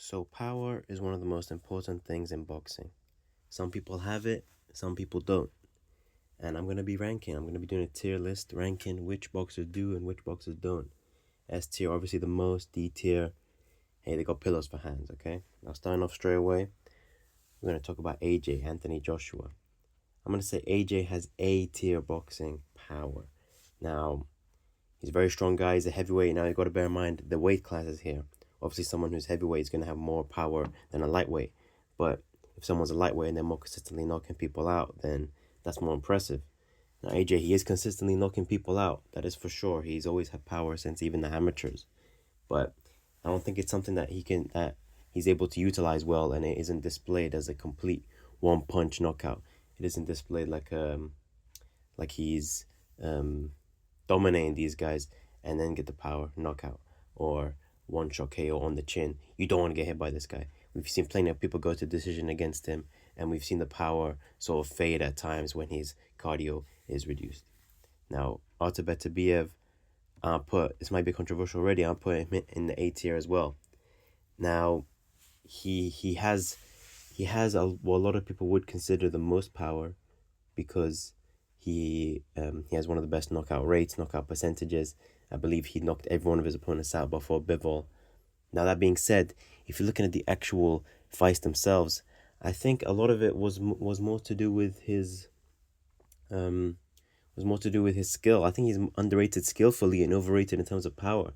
So, power is one of the most important things in boxing. Some people have it, some people don't. And I'm going to be ranking. I'm going to be doing a tier list ranking which boxers do and which boxers don't. S tier, obviously the most. D tier, hey, they got pillows for hands, okay? Now, starting off straight away, we're going to talk about AJ, Anthony Joshua. I'm going to say AJ has A tier boxing power. Now, he's a very strong guy. He's a heavyweight. Now, you've got to bear in mind the weight classes here. Obviously, someone who's heavyweight is going to have more power than a lightweight. But if someone's a lightweight and they're more consistently knocking people out, then that's more impressive. Now, AJ, he is consistently knocking people out. That is for sure. He's always had power since even the amateurs. But I don't think it's something that he's able to utilize well, and it isn't displayed as a complete one punch knockout. It isn't displayed like he's dominating these guys and then get the power knockout or one shot KO on the chin. You don't want to get hit by this guy. We've seen plenty of people go to decision against him, and we've seen the power sort of fade at times when his cardio is reduced. Now, Artur Beterbiev, this might be controversial already, I'll put him in the A tier as well. Now, he has what a lot of people would consider the most power because he has one of the best knockout rates, knockout percentages. I believe he knocked every one of his opponents out before Bivol. Now, that being said, if you're looking at the actual fights themselves, I think a lot of it was more to do with his skill. I think he's underrated skillfully and overrated in terms of power.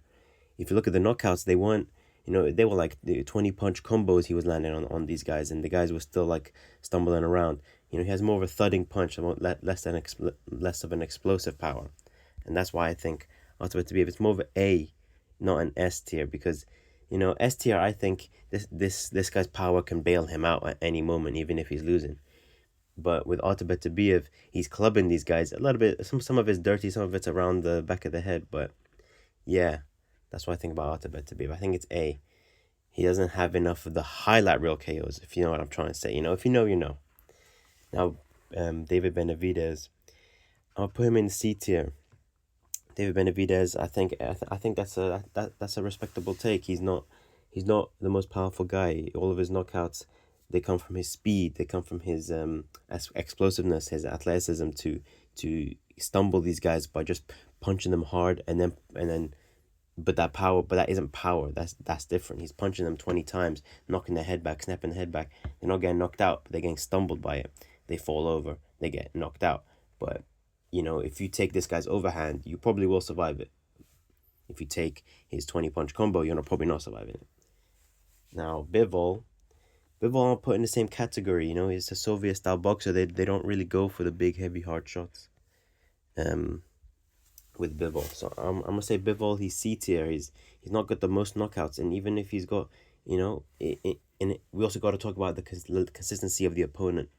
If you look at the knockouts, they weren't, they were like the 20 punch combos he was landing on these guys, and the guys were still like stumbling around. He has more of a thudding punch, less of an explosive power, and that's why I think Artur Beterbiev it's more of an A, not an S tier, because S tier, I think this guy's power can bail him out at any moment, even if he's losing. But with Artur Beterbiev, he's clubbing these guys a little bit. Some of it's dirty, some of it's around the back of the head. But yeah, that's what I think about Artur Beterbiev. I think it's A. He doesn't have enough of the highlight reel KOs, if you know what I'm trying to say. If you know, you know. Now, David Benavidez, I'll put him in the C tier. David Benavidez, I think that's a respectable take. He's not the most powerful guy. All of his knockouts, they come from his speed. They come from his explosiveness, his athleticism to stumble these guys by just punching them hard and then. But that isn't power. That's different. He's punching them 20 times, knocking their head back, snapping their head back. They're not getting knocked out, but they're getting stumbled by it. They fall over. They get knocked out. But if you take this guy's overhand, you probably will survive it. If you take his 20 punch combo, you're probably not surviving it. Now, Bivol I'll put in the same category. He's a Soviet style boxer. They don't really go for the big, heavy, hard shots. With Bivol, so I'm gonna say Bivol. He's C tier. He's not got the most knockouts, and even if he's got, we also got to talk about the consistency of the opponent.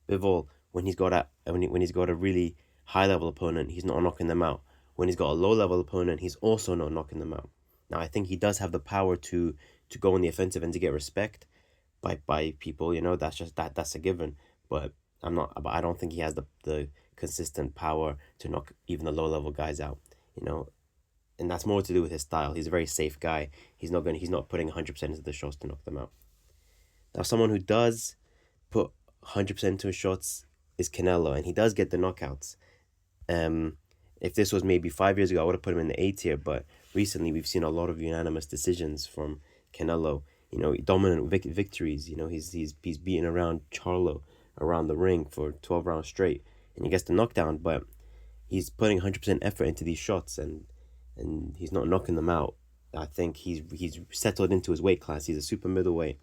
Bivol, when he's got a really high level opponent, he's not knocking them out. When he's got a low level opponent, he's also not knocking them out. Now, I think he does have the power to go on the offensive and to get respect by people. That's a given. But I don't think he has the consistent power to knock even the low level guys out. And that's more to do with his style. He's a very safe guy. He's not putting 100% into the shots to knock them out. Now, someone who does put 100% into his shots is Canelo, and he does get the knockouts. If this was maybe 5 years ago, I would have put him in the A tier, but recently we've seen a lot of unanimous decisions from Canelo. Dominant victories. He's beating around Charlo around the ring for 12 rounds straight, and he gets the knockdown, but he's putting 100% effort into these shots, and he's not knocking them out. I think he's settled into his weight class. He's a super middleweight,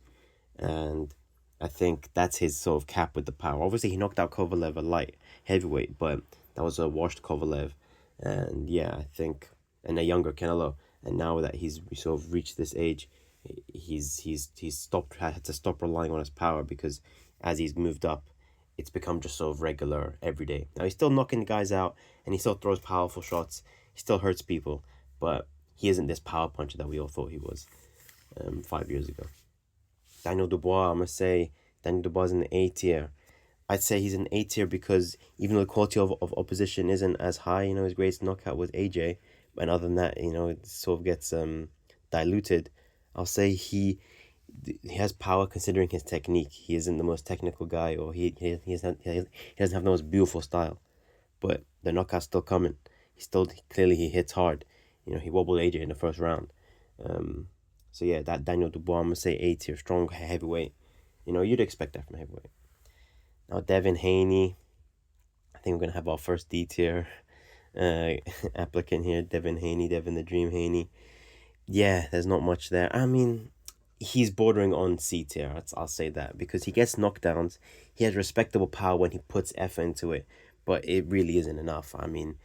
and I think that's his sort of cap with the power. Obviously, he knocked out Kovalev, a light heavyweight, but that was a washed Kovalev, and yeah, I think, and a younger Canelo, and now that he's sort of reached this age, he's had to stop relying on his power, because as he's moved up, it's become just sort of regular every day. Now, he's still knocking guys out, and he still throws powerful shots. He still hurts people, but he isn't this power puncher that we all thought he was 5 years ago. Daniel Dubois, I'm going to say Daniel Dubois is in the A tier. I'd say he's in A tier because even though the quality of opposition isn't as high, his greatest knockout was AJ, and other than that, it sort of gets diluted. I'll say he he has power considering his technique. He isn't the most technical guy, or he doesn't have the most beautiful style. But the knockout's still coming. He still clearly he hits hard. He wobbled AJ in the first round. Um, so yeah, that Daniel Dubois, I'm gonna say A tier, strong heavyweight. You'd expect that from heavyweight. Now Devin Haney, I think we're gonna have our first D tier applicant here. Devin Haney, Devin the Dream Haney. Yeah, there's not much there. I mean, he's bordering on C tier. I'll say that, because he gets knockdowns. He has respectable power when he puts effort into it, but it really isn't enough. I mean,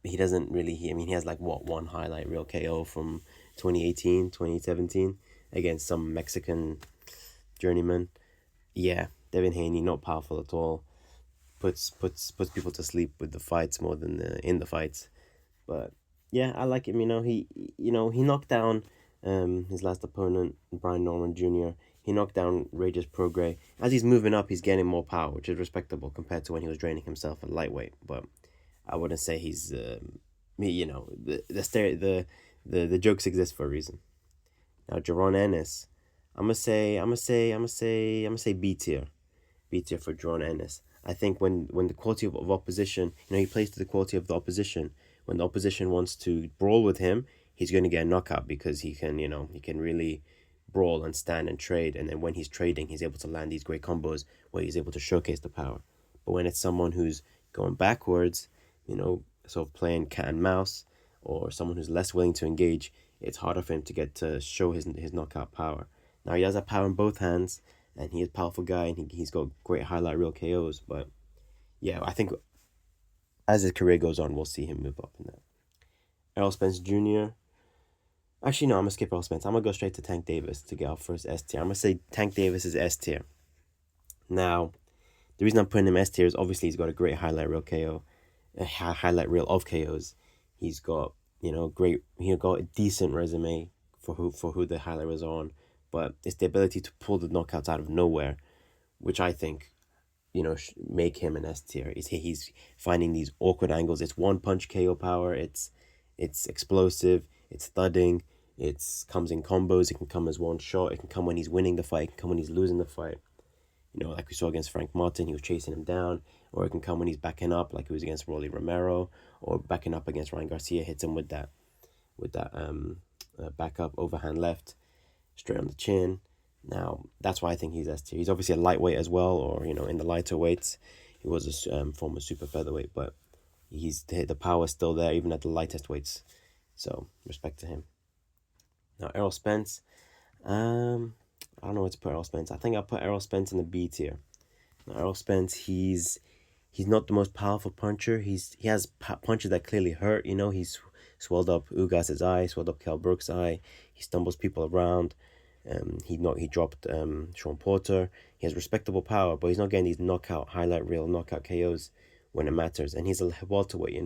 he doesn't really. He has like one highlight real KO from 2018, 2017 against some Mexican journeyman. Yeah, Devin Haney, not powerful at all. Puts people to sleep with the fights more than in the fights. But yeah, I like him. He knocked down his last opponent, Brian Norman Jr. He knocked down Regis Prograis. As he's moving up, he's getting more power, which is respectable compared to when he was draining himself at lightweight. But I wouldn't say he's the jokes exist for a reason. Now Jaron Ennis, I'm gonna say B tier. B tier for Jaron Ennis. I think when the quality of opposition, he plays to the quality of the opposition. When the opposition wants to brawl with him, he's going to get a knockout, because he can really brawl and stand and trade. And then when he's trading, he's able to land these great combos where he's able to showcase the power. But when it's someone who's going backwards, sort of playing cat and mouse, or someone who's less willing to engage, it's harder for him to get to show his knockout power. Now he does have power in both hands, and he's a powerful guy, and he's got great highlight reel KOs. But yeah, I think as his career goes on, we'll see him move up in that. Errol Spence Jr. Actually, no, I'm gonna skip Errol Spence. I'm gonna go straight to Tank Davis to get our first S tier. I'm gonna say Tank Davis is S tier. Now, the reason I'm putting him S tier is obviously he's got a great highlight reel KO, a highlight reel of KOs. He's got great. He got a decent resume for who the highlight was on, but it's the ability to pull the knockouts out of nowhere, which I think make him an S tier. He's finding these awkward angles. It's one punch KO power. It's explosive. It's thudding. It comes in combos. It can come as one shot. It can come when he's winning the fight. It can come when he's losing the fight. Like we saw against Frank Martin, he was chasing him down. Or it can come when he's backing up, like he was against Rolly Romero, or backing up against Ryan Garcia, hits him with that backup overhand left, straight on the chin. Now, that's why I think he's S tier. He's obviously a lightweight as well, or in the lighter weights. He was a former super featherweight, but the power's still there even at the lightest weights. So respect to him. Now Errol Spence, I don't know where to put Errol Spence. I think I'll put Errol Spence in the B tier. Now Errol Spence, he's not the most powerful puncher. He has punches that clearly hurt. He's swelled up Ugas's eye, swelled up Kell Brook's eye. He stumbles people around. He dropped Sean Porter. He has respectable power, but he's not getting these highlight reel knockout KOs when it matters. And he's a welterweight,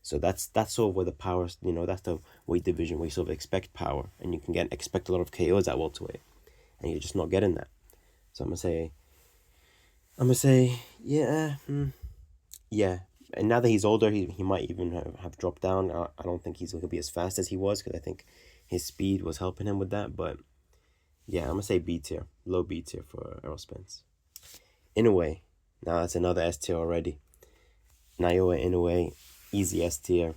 So that's sort of where the power, that's the weight division where you sort of expect power, and you can expect a lot of KOs at welterweight, and you're just not getting that. So I'm gonna say, yeah, yeah. And now that he's older, he might even have dropped down. I don't think he'll be as fast as he was, because I think his speed was helping him with that. But yeah, I'm gonna say B tier, low B tier for Errol Spence. Inoue, now that's another S tier already. Naoya Inoue, easy S tier.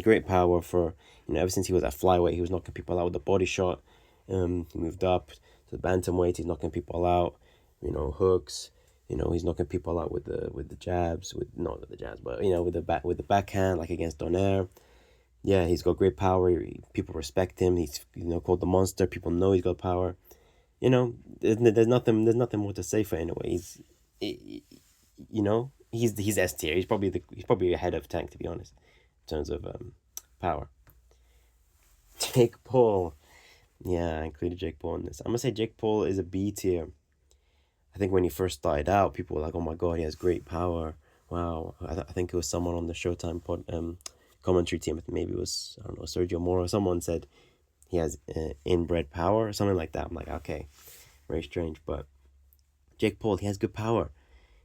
Great power for ever since he was at flyweight, he was knocking people out with a body shot. He moved up to the bantamweight, he's knocking people out. Hooks. He's knocking people out with the jabs, not with the jabs, but with the backhand, like against Donaire. Yeah, he's got great power. People respect him. He's called the monster. People know he's got power. There's nothing more to say for Inoue. He's S tier. He's probably ahead of Tank, to be honest, in terms of power. Jake Paul. Yeah, I included Jake Paul in this. I'm gonna say Jake Paul is a B tier. I think when he first started out, people were like, "Oh my god, he has great power! Wow!" I think it was someone on the Showtime commentary team. Maybe it was, I don't know, Sergio Moro. Someone said he has inbred power or something like that. I'm like, okay, very strange. But Jake Paul, he has good power.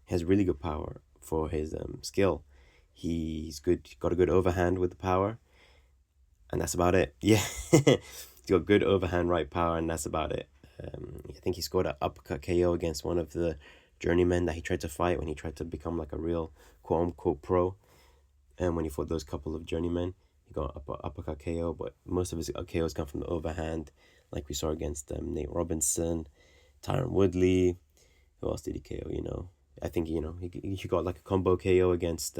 He has really good power for his skill. He's good. Got a good overhand with the power, and that's about it. Yeah, He's got good overhand right power, and that's about it. I think he scored an uppercut KO against one of the journeymen that he tried to fight when he tried to become like a real quote unquote pro. And when he fought those couple of journeymen, he got uppercut KO, but most of his KOs come from the overhand, like we saw against Nate Robinson, Tyron Woodley. Who else did he KO? I think he got like a combo KO against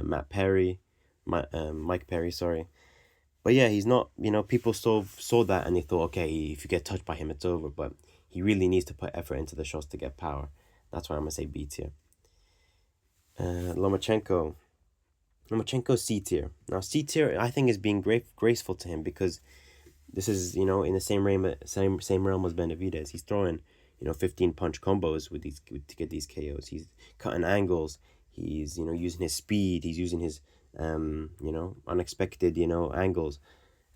Matt Perry, Mike Perry. Sorry, but yeah, he's not. People saw that and they thought, okay, if you get touched by him, it's over. But he really needs to put effort into the shots to get power. That's why I'm gonna say B tier. Lomachenko. Lomachenko's C tier. Now C tier, I think, is being graceful to him because this is in the same realm as Benavidez. He's throwing 15 punch combos to get these KOs. He's cutting angles. He's using his speed. He's using his unexpected angles,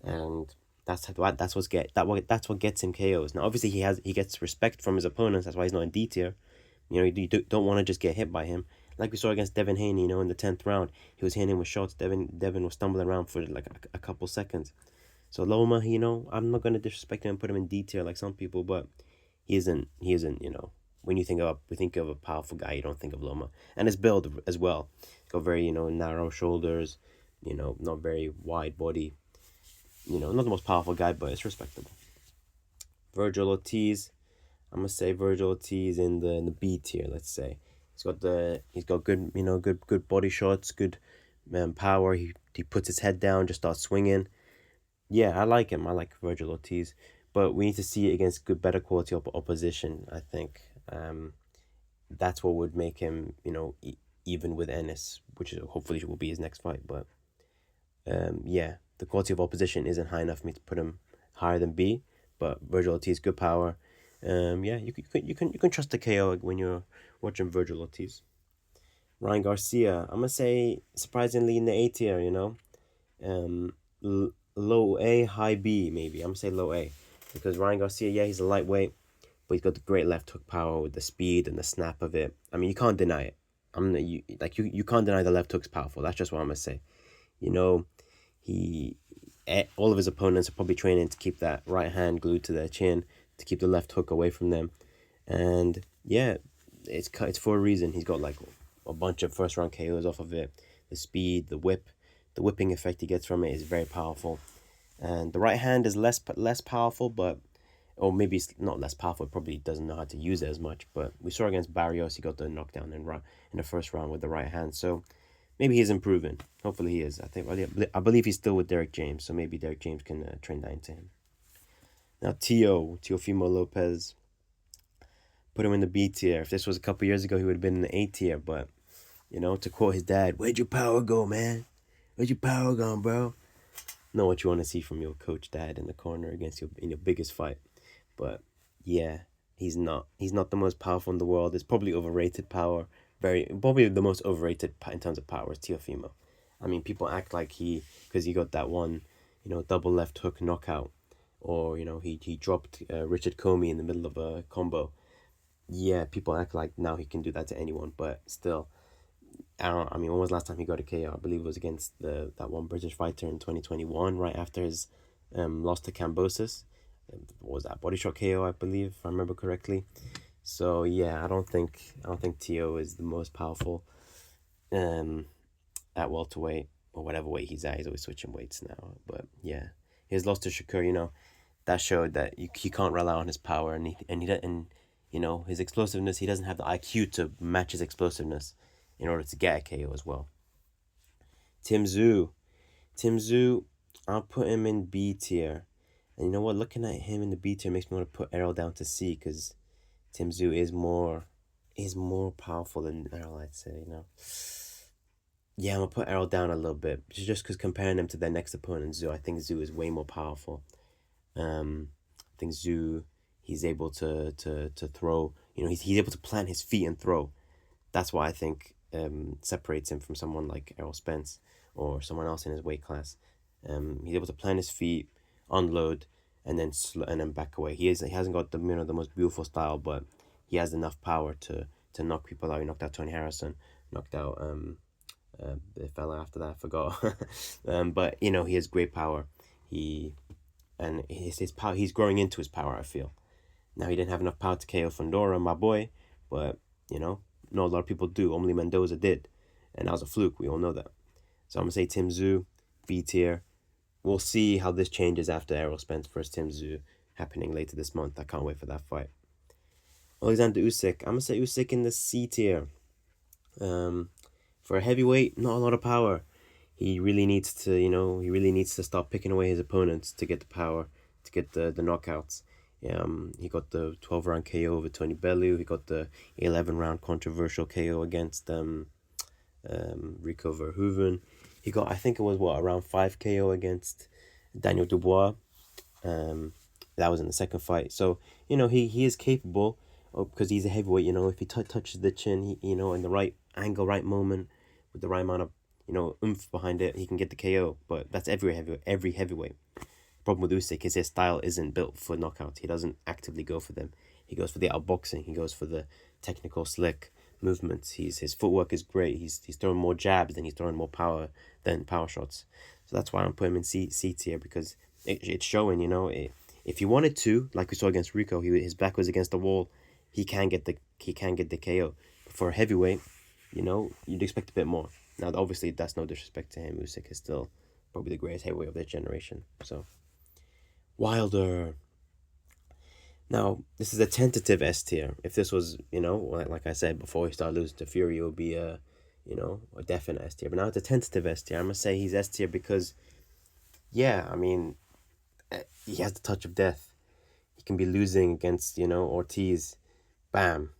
and that's what gets him KOs. Now obviously he gets respect from his opponents. That's why he's not in D tier. You don't want to just get hit by him. Like we saw against Devin Haney, in the 10th round, he was hitting him with shots. Devin was stumbling around for like a couple seconds. So Loma, I'm not gonna disrespect him and put him in D tier like some people, but he isn't. When you think of a powerful guy, you don't think of Loma. And his build as well. He's got very, narrow shoulders, not very wide body. Not the most powerful guy, but it's respectable. Virgil Ortiz, I'm gonna say Virgil Ortiz in the B tier, let's say. He's got good, good body shots, good power. He puts his head down, just starts swinging. Yeah, I like him. I like Virgil Ortiz, but we need to see it against better quality opposition. I think that's what would make him, even with Ennis, which hopefully will be his next fight. But yeah, the quality of opposition isn't high enough for me to put him higher than B. But Virgil Ortiz, good power. Yeah, you can trust the KO when you're watching Virgil Ortiz. Ryan Garcia, I'm gonna say surprisingly in the A tier. Low A, high B maybe. I'm gonna say low A because Ryan Garcia, yeah, he's a lightweight, but he's got the great left hook power with the speed and the snap of it. I mean, you can't deny it. You can't deny the left hook's powerful. That's just what I'm gonna say. He all of his opponents are probably training to keep that right hand glued to their chin to keep the left hook away from them, and yeah, it's for a reason. He's got like a bunch of first round KOs off of it. The speed, the whipping effect he gets from it is very powerful, and the right hand is less powerful, or maybe it's not less powerful. It probably doesn't know how to use it as much. But we saw against Barrios, he got the knockdown in the first round with the right hand. So maybe he's improving. Hopefully he is. I believe he's still with Derek James. So maybe Derek James can train that into him. Now Teofimo Lopez, put him in the B tier. If this was a couple years ago, he would have been in the A tier. But to quote his dad, "Where'd your power go, man? Where'd your power gone, bro?" Not what you want to see from your coach dad in the corner against you in your biggest fight. But yeah, he's not the most powerful in the world. It's probably overrated power. Probably the most overrated in terms of power is Teofimo. I mean, people act like because he got that one, double left hook knockout, or he dropped Richard Comey in the middle of a combo. Yeah, people act like now he can do that to anyone, but still, I mean, when was the last time he got a KO? I believe it was against that one British fighter in 2021, right after his loss to Cambosis. What was that? Body shot KO, I believe, if I remember correctly. So yeah, I don't think Teo is the most powerful at welterweight or whatever weight he's at. He's always switching weights now. But yeah, his loss to Shakur, that showed that he can't rely on his power and his explosiveness. He doesn't have the IQ to match his explosiveness in order to get a KO as well. Tim Tszyu, I'll put him in B tier. And you know what? Looking at him in the B tier makes me want to put Errol down to C because Tim Tszyu is more powerful than Errol, I'd say. Yeah, I'm gonna put Errol down a little bit just because comparing him to their next opponent, Tszyu, I think Tszyu is way more powerful. I think Tszyu, he's able to throw. He's able to plant his feet and throw. That's what I think separates him from someone like Errol Spence or someone else in his weight class. He's able to plant his feet, unload, and then back away. He hasn't got the the most beautiful style, but he has enough power to knock people out. He knocked out Tony Harrison, knocked out the fella after that, I forgot. But he has great power. He and his power. He's growing into his power, I feel. Now he didn't have enough power to KO Fundora, my boy, but not a lot of people do. Only Mendoza did, and that was a fluke. We all know that. So I'm gonna say Tim Tszyu, B tier. We'll see how this changes after Errol Spence versus Tim Tszyu happening later this month. I can't wait for that fight. Alexander Usyk. I'm gonna say Usyk in the C tier. For a heavyweight, not a lot of power. He really needs to start picking away his opponents to get the power, to get the knockouts. He got the 12-round KO over Tony Bellew. He got the 11-round controversial KO against Rico Verhoeven. He got, I think it was around 5 KO against Daniel Dubois. That was in the second fight. So he is capable, because he's a heavyweight. If he touches the chin, in the right angle, right moment, with the right amount of oomph behind it, he can get the KO. But that's every heavyweight. Problem with Usyk is his style isn't built for knockouts. He doesn't actively go for them. He goes for the outboxing. He goes for the technical, slick movements. His footwork is great. He's throwing more jabs than he's throwing more power shots. So that's why I'm putting him in C tier, because it's showing. If he wanted to, like we saw against Rico, his back was against the wall. He can get the KO. But for a heavyweight, you'd expect a bit more. Now, obviously, that's no disrespect to him. Usyk is still probably the greatest heavyweight of this generation. So, Wilder. Now, this is a tentative S tier. If this was, like I said, before he started losing to Fury, it would be a definite S tier. But now it's a tentative S tier. I'm going to say he's S tier because, he has the touch of death. He can be losing against, Ortiz. Bam.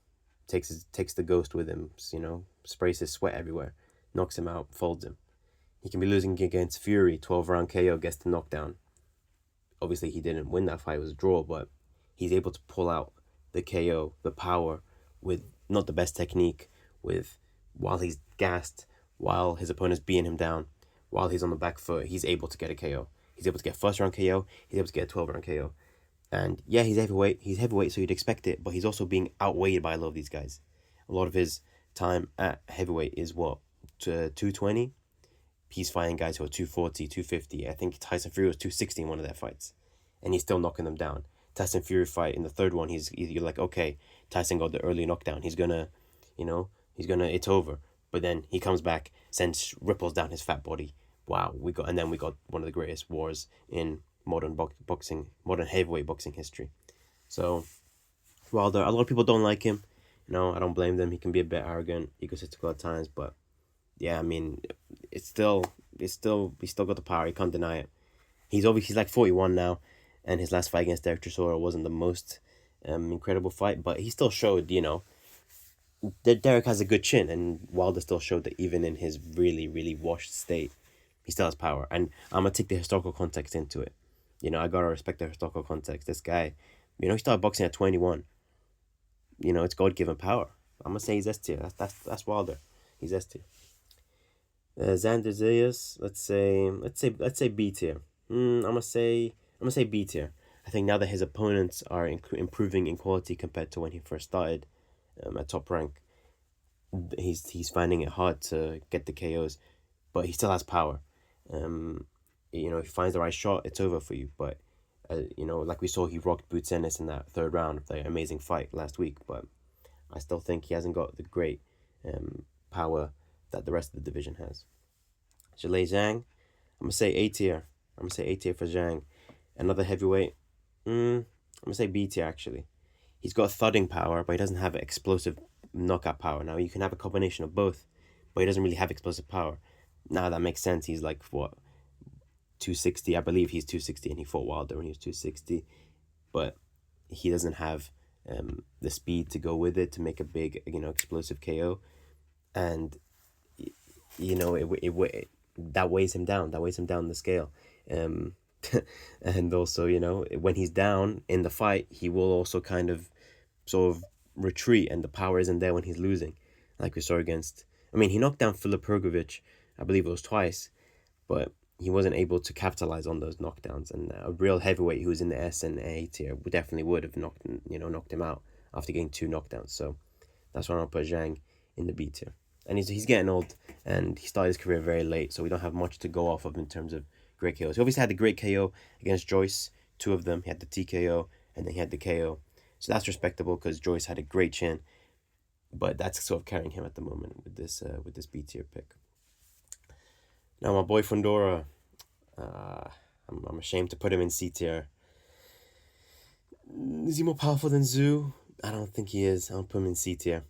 Takes the ghost with him, sprays his sweat everywhere. Knocks him out, folds him. He can be losing against Fury, 12-round KO, gets the knockdown. Obviously, he didn't win that fight, it was a draw, but he's able to pull out the KO, the power, with not the best technique, while he's gassed, while his opponent's beating him down, while he's on the back foot, he's able to get a KO. He's able to get first-round KO, he's able to get a 12-round KO. And yeah, he's heavyweight, so you'd expect it, but he's also being outweighed by a lot of these guys. A lot of his time at heavyweight is to 220. He's fighting guys who are 240, 250. I think Tyson Fury was 260 in one of their fights, and he's still knocking them down. Tyson Fury fight in the third one, you're like, okay, Tyson got the early knockdown. He's gonna, it's over. But then he comes back, sends ripples down his fat body. Wow, we got one of the greatest wars in modern heavyweight boxing history. So, Wilder, a lot of people don't like him. I don't blame them. He can be a bit arrogant, egotistical at times, but yeah, he's still got the power. You can't deny it. He's like 41 now, and his last fight against Derek Chisora wasn't the most incredible fight, but he still showed, that Derek has a good chin, and Wilder still showed that even in his really, really washed state, he still has power. And I'm gonna take the historical context into it. I gotta respect the historical context. This guy, he started boxing at 21. It's God-given power. I'm gonna say he's S tier. That's Wilder. He's S tier. Xander Zayas, let's say B tier. I'm gonna say B tier. I think now that his opponents are improving in quality compared to when he first started at top rank, he's finding it hard to get the KOs, but he still has power. If he finds the right shot, it's over for you. But like we saw, he rocked Boots Ennis in that third round of the amazing fight last week. But I still think he hasn't got the great power that the rest of the division has. Zhilei Zhang, I'm gonna say A tier. I'm gonna say A tier for Zhang. Another heavyweight. I'm gonna say B tier actually. He's got thudding power, but he doesn't have explosive knockout power. Now you can have a combination of both, but he doesn't really have explosive power. Now that makes sense. He's like 260. I believe he's 260, and he fought Wilder when he was 260, but he doesn't have the speed to go with it to make a big explosive KO, and that weighs him down. That weighs him down the scale. And also, when he's down in the fight, he will also kind of sort of retreat, and the power isn't there when he's losing. Like we saw against, he knocked down Filip Pergovic, I believe it was twice, but he wasn't able to capitalize on those knockdowns. And a real heavyweight who was in the S and A tier definitely would have knocked him out after getting 2 knockdowns. So that's why I'm gonna put Zhang in the B tier. And he's getting old, and he started his career very late, so we don't have much to go off of in terms of great KOs. He obviously had the great KO against Joyce two of them. He had the TKO and then he had the KO. So that's respectable because Joyce had a great chin, but that's sort of carrying him at the moment with this B tier pick. Now my boy Fundora, I'm ashamed to put him in C tier. Is he more powerful than Zoo? I don't think he is. I'll put him in C tier.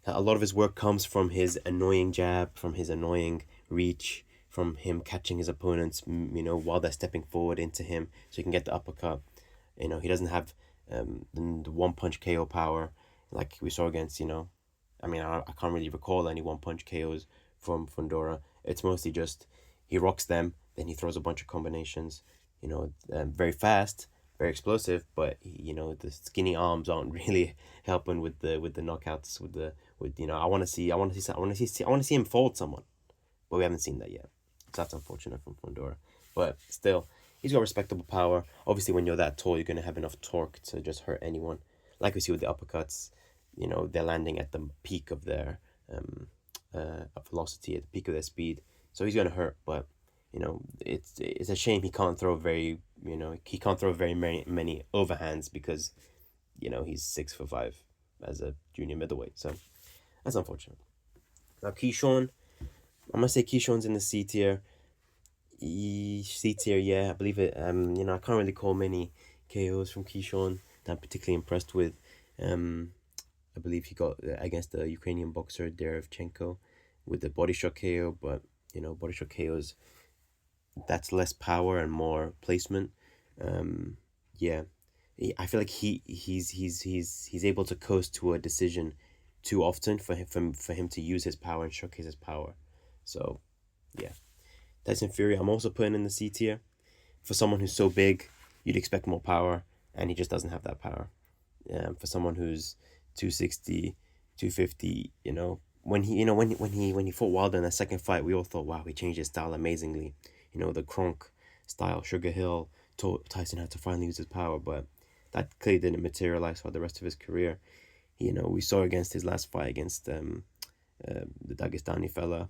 A lot of his work comes from his annoying jab, from his annoying reach, from him catching his opponents, while they're stepping forward into him so he can get the uppercut. He doesn't have the one punch KO power like we saw against, I can't really recall any one punch KOs from Fundora. It's mostly just he rocks them, then he throws a bunch of combinations, very fast, very explosive, but the skinny arms aren't really helping with the knockouts. I want to see him fold someone, but we haven't seen that yet. So that's unfortunate from Fundora. But still, he's got respectable power. Obviously, when you're that tall, you're gonna have enough torque to just hurt anyone. Like we see with the uppercuts, they're landing at the peak of their velocity, at the peak of their speed. So he's gonna hurt, but it's a shame he can't throw very many overhands because he's 6'5" as a junior middleweight. So that's unfortunate. Now Keyshawn, I'm gonna say Keyshawn's in the C tier. C tier, yeah, I believe it. I can't really call many KOs from Keyshawn that I'm particularly impressed with. I believe he got against the Ukrainian boxer Derevchenko with the body shot KO, but body shot KOs, that's less power and more placement. Yeah, I feel like he's able to coast to a decision too often for him to use his power and showcase his power. So, yeah, Tyson Fury, I'm also putting in the C tier. For someone who's so big, you'd expect more power, and he just doesn't have that power. For someone who's 260, 250, when he fought Wilder in that second fight, we all thought, wow, he changed his style amazingly. The Kronk style, Sugar Hill, Tyson had to finally use his power, but that clearly didn't materialize for the rest of his career. We saw against his last fight against the Dagestani fella.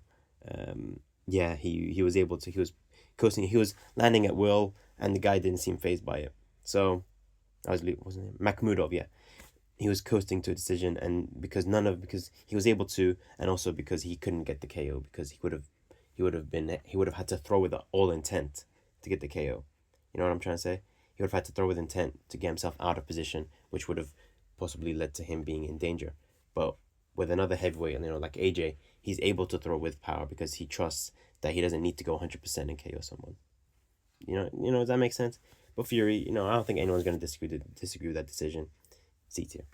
He was able to, he was coasting, he was landing at will, and the guy didn't seem fazed by it. So, wasn't it Makhmudov? Yeah, he was coasting to a decision, and because he was able to, and also because he couldn't get the KO, because he would have had to throw with all intent to get the KO. You know what I'm trying to say? He would have had to throw with intent to get himself out of position, which would have possibly led to him being in danger. But with another heavyweight, like AJ, he's able to throw with power because he trusts that he doesn't need to go 100% and KO someone. Does that make sense? But Fury, I don't think anyone's going to disagree with that decision. C tier.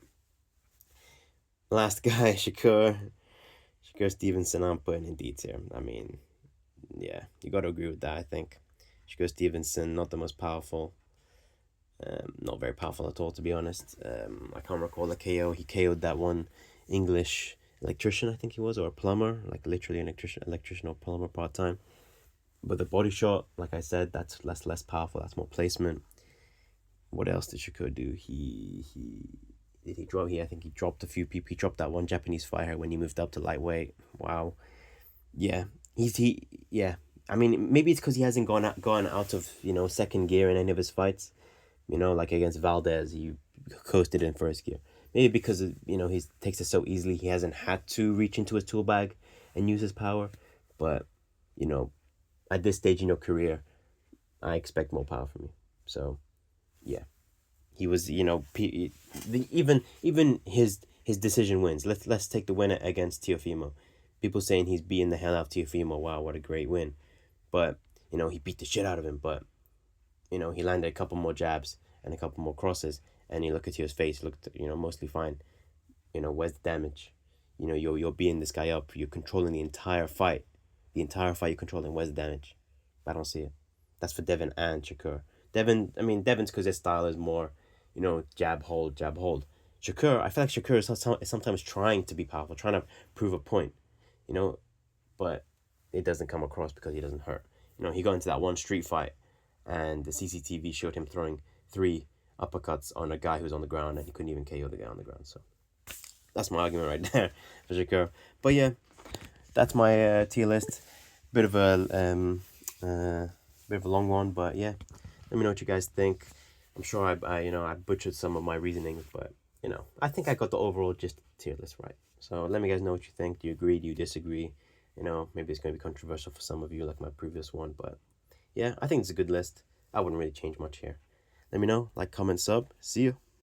Last guy, Shakur Stevenson, I'm putting in D tier. Yeah, you got to agree with that, I think. Shakur Stevenson, not the most powerful. Not very powerful at all, to be honest. I can't recall the KO. He KO'd that one English electrician, I think he was, or a plumber, like literally an electrician or plumber part-time. But the body shot, like I said, that's less powerful. That's more placement. What else did Shakur do? I think he dropped a few people. He dropped that one Japanese fighter when he moved up to lightweight. Wow. Yeah. Yeah. Maybe it's because he hasn't gone out of, second gear in any of his fights. Like against Valdez, he coasted in first gear. Maybe because, he takes it so easily, he hasn't had to reach into his tool bag and use his power. But, at this stage in your career, I expect more power from you. So, yeah. He was, even his decision wins. Let's take the winner against Teofimo. People saying he's beating the hell out of Teofimo. Wow, what a great win. But, he beat the shit out of him. But, he landed a couple more jabs and a couple more crosses. And you look at his face, looked, mostly fine. Where's the damage? You're beating this guy up. You're controlling the entire fight. The entire fight you're controlling. Where's the damage? I don't see it. That's for Devin and Shakur. Devin's because his style is more, jab, hold. Shakur, I feel like Shakur is sometimes trying to be powerful, trying to prove a point, but it doesn't come across because he doesn't hurt. He got into that one street fight, and the CCTV showed him throwing 3 uppercuts on a guy who was on the ground, and he couldn't even KO the guy on the ground. So that's my argument right there for Shakur. But yeah, that's my tier list. Bit of a long one, but yeah. Let me know what you guys think. I'm sure I butchered some of my reasonings, but I think I got the overall gist of the tier list right. So let me guys know what you think. Do you agree? Do you disagree? Maybe it's going to be controversial for some of you, like my previous one, but yeah, I think it's a good list. I wouldn't really change much here. Let me know. Like, comment, sub. See you.